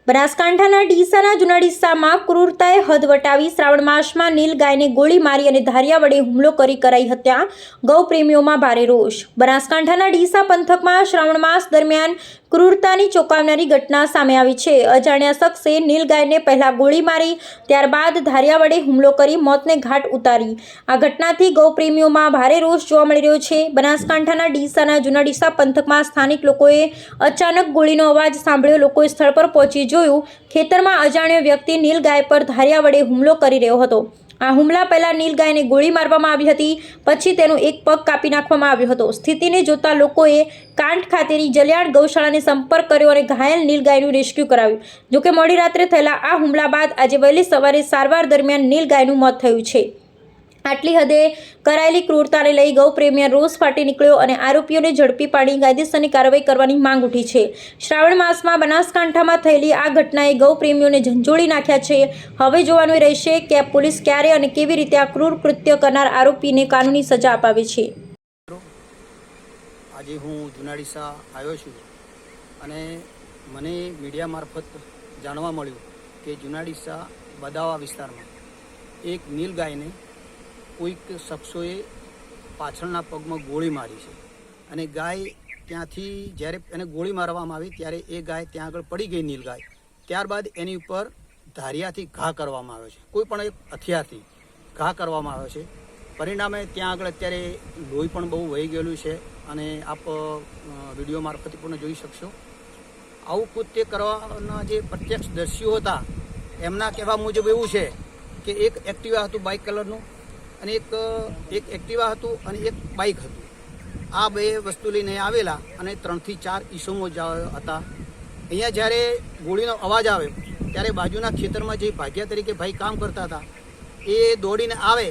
બનાસકાંઠાના ડીસાના જૂના ડીસામાં ક્રૂરતાએ હદ વટાવી શ્રાવણ માસમાં નીલગાયને ગોળી મારી અને ધારિયા વડે હુમલો કરી કરાઈ હત્યા. ગૌપ્રેમીઓમાં ભારે રોષ. બનાસકાંઠાના ડીસા પંથકમાં શ્રાવણ માસ દરમિયાન ક્રૂરતાની ચોંકાવનારી ઘટના સામે આવી છે. અજાણ્યા શખ્સે નીલગાયને પહેલા ગોળી મારી, ત્યારબાદ ધારિયા વડે હુમલો કરી મોતને ઘાટ ઉતારી. આ ઘટનાથી ગૌપ્રેમીઓમાં ભારે રોષ જોવા મળી રહ્યો છે. બનાસકાંઠાના ડીસાના જૂના ડીસા પંથકમાં સ્થાનિક લોકોએ અચાનક ગોળીનો અવાજ સાંભળ્યો. લોકોએ સ્થળ પર પહોંચી જોયું. ખેતરમાં અજાણ્યો વ્યક્તિ નીલગાય પર ધારિયા વડે હુમલો કરી રહ્યો હતો. આ હુમલા પહેલા નીલગાયને ગોળી મારવામાં આવી હતી, પછી તેનો એક પગ કાપી નાખવામાં આવ્યો હતો. સ્થિતિને જોતા લોકોએ કાંઠ ખાતેની જલિયાણ ગૌશાળાને સંપર્ક કર્યો અને ઘાયલ નીલગાયનું રેસ્ક્યુ કરાવ્યું. જોકે મોડી રાત્રે થયેલા આ હુમલા બાદ આજે વહેલી સવારે સારવાર દરમિયાન નીલગાયનું મોત થયું છે. આટલી હદે કરાયેલી ક્રૂરતાને લઈ ગૌપ્રેમીઓ રોષ ફાટી નીકળ્યો અને આરોપીઓને ઝડપી પાડી કાયદેસરની કાર્યવાહી કરવાની માંગ ઉઠી છે. શ્રાવણ માસમાં બનાસકાંઠામાં થયેલી આ ઘટનાએ ગૌપ્રેમીઓને ઝંઝોળી નાખ્યા છે. હવે જોવાનું રહેશે કે પોલીસ ક્યારે અને કેવી રીતે આ ક્રૂર કૃત્ય કરનાર આરોપીને કાનૂની સજા અપાવે છે. આજે હું જૂના ડીસા આવ્યો છું અને મને મીડિયા મારફત જાણવા મળ્યું કે જૂના ડીસા બદાવા વિસ્તારમાં એક નીલગાયને કોઈક શખ્સોએ પાછળના પગમાં ગોળી મારી છે અને ગાય ત્યાંથી જ્યારે એને ગોળી મારવામાં આવી ત્યારે એ ગાય ત્યાં આગળ પડી ગઈ નીલગાય. ત્યારબાદ એની ઉપર ધારિયાથી ઘા કરવામાં આવ્યો છે, કોઈ પણ એક હથિયારથી ઘા કરવામાં આવ્યો છે. પરિણામે ત્યાં આગળ અત્યારે લોહી પણ બહુ વહી ગયેલું છે અને આપ વિડીયો મારફતે પણ જોઈ શકશો. આવું કૃત્ય કરવાના જે પ્રત્યક્ષદર્શીઓ હતા એમના કહેવા મુજબ એવું છે કે એક એક્ટિવા હતું બાઇક કલરનું અને એક એક્ટિવા હતું અને એક બાઇક હતું. આ બે વસ્તુ લઈને આવેલા અને 3 થી 4 ઈસમો હતા. અહીંયા જ્યારે ગોળીનો અવાજ આવ્યો ત્યારે બાજુના ખેતરમાં જે ભાગ્યા તરીકે ભાઈ કામ કરતા હતા એ દોડીને આવે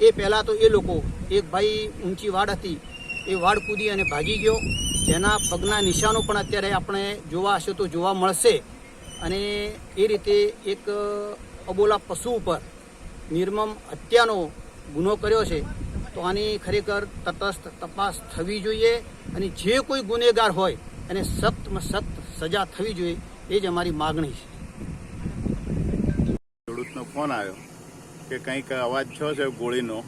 એ પહેલાં તો એ લોકો, એક ભાઈ ઊંચી વાડ હતી એ વાડ કૂદી અને ભાગી ગયો, જેના પગના નિશાનો પણ અત્યારે આપણે જોવા હશે તો જોવા મળશે. અને એ રીતે એક અબોલા પશુ ઉપર નિર્મમ હત્યાનો ગુનો કર્યો છે. તો આની ખરેખર તટસ્થ તપાસ થવી જોઈએ અને જે કોઈ ગુનેગાર હોય એને સખ્તમાં સખ્ત સજા થવી જોઈએ, એ જ અમારી માગણી છે. ખેડૂતનો ફોન આવ્યો કે કંઈક અવાજ થયો છે ગોળીનો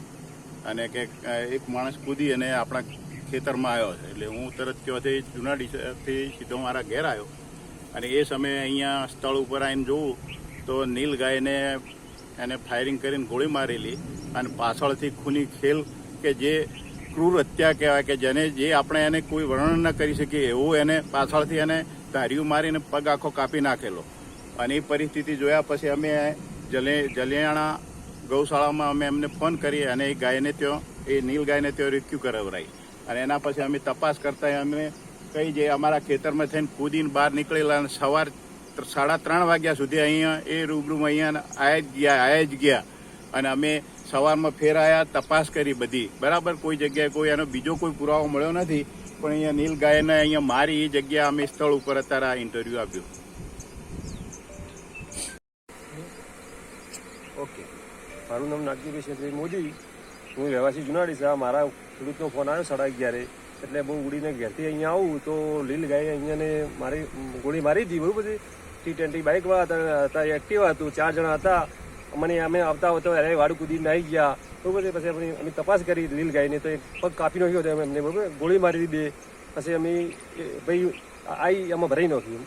અને કે એક માણસ કૂદી અને આપણા ખેતરમાં આવ્યો છે. એટલે હું તરત ત્યાંથી જૂના ડીસાથી સીધો મારા ઘેર આવ્યો અને એ સમયે અહીંયા સ્થળ ઉપર આવીને જોઉં તો નીલગાયને એને ફાયરિંગ કરીને ગોળી મારેલી અને પાછળથી ખૂની ખેલ કે જે ક્રૂર હત્યા કહેવાય કે જેને જે આપણે એને કોઈ વર્ણન ન કરી શકીએ એવું એને પાછળથી એને ધાર્યું મારીને પગ આખો કાપી નાખેલો. અને એ પરિસ્થિતિ જોયા પછી અમે જલિયાણા ગૌશાળામાં અમે એમને ફોન કરી અને એ ગાયને ત્યાં એ નીલગાયને ત્યાં રેસ્ક્યુ કરાવરાઈ અને એના પછી અમે તપાસ કરતા અમે કઈ જે અમારા ખેતરમાં થઈને કૂદીને બહાર નીકળેલા અને સવાર 3:30 વાગ્યા સુધી અહીંયા એ રૂબરૂમાં અહીંયા આવ્યા જ ગયા અને અમે સવારમાં ફેર આવ્યા, તપાસ કરી બધી બરાબર. કોઈ જગ્યાએ કોઈ એનો બીજો કોઈ પુરાવો મળ્યો નથી, પણ અહીંયા નીલગાયને અહીંયા મારી એ જગ્યા અમે સ્થળ ઉપર અત્યારે આ ઇન્ટરવ્યૂ આપ્યું. ઓકે, મારું નામ નાગજીભાઈ શેઠભાઈ મોદી, હું રહેવાસી જૂના ડીસા. મારા ખેડૂતનો ફોન આવ્યો 11:30, એટલે હું ઉડીને ઘેરથી અહીંયા આવું તો નીલગાયે અહીંયાને મારી ગોળી મારી હતી. બરાબર છે. T20 બાઇકવાળા હતા, એક્ટિવા હતું, 4 જણા હતા. અમે આવતા હતો ત્યારે વાડું કૂદીને આવી ગયા. બરાબર છે. પછી અમે તપાસ કરી નીલગાયને તો એક પગ કાપી નાખ્યો હતો એમને. બરાબર, ગોળી મારી દીધી. પછી અમે ભાઈ આમાં ભરાઈ નાખ્યું.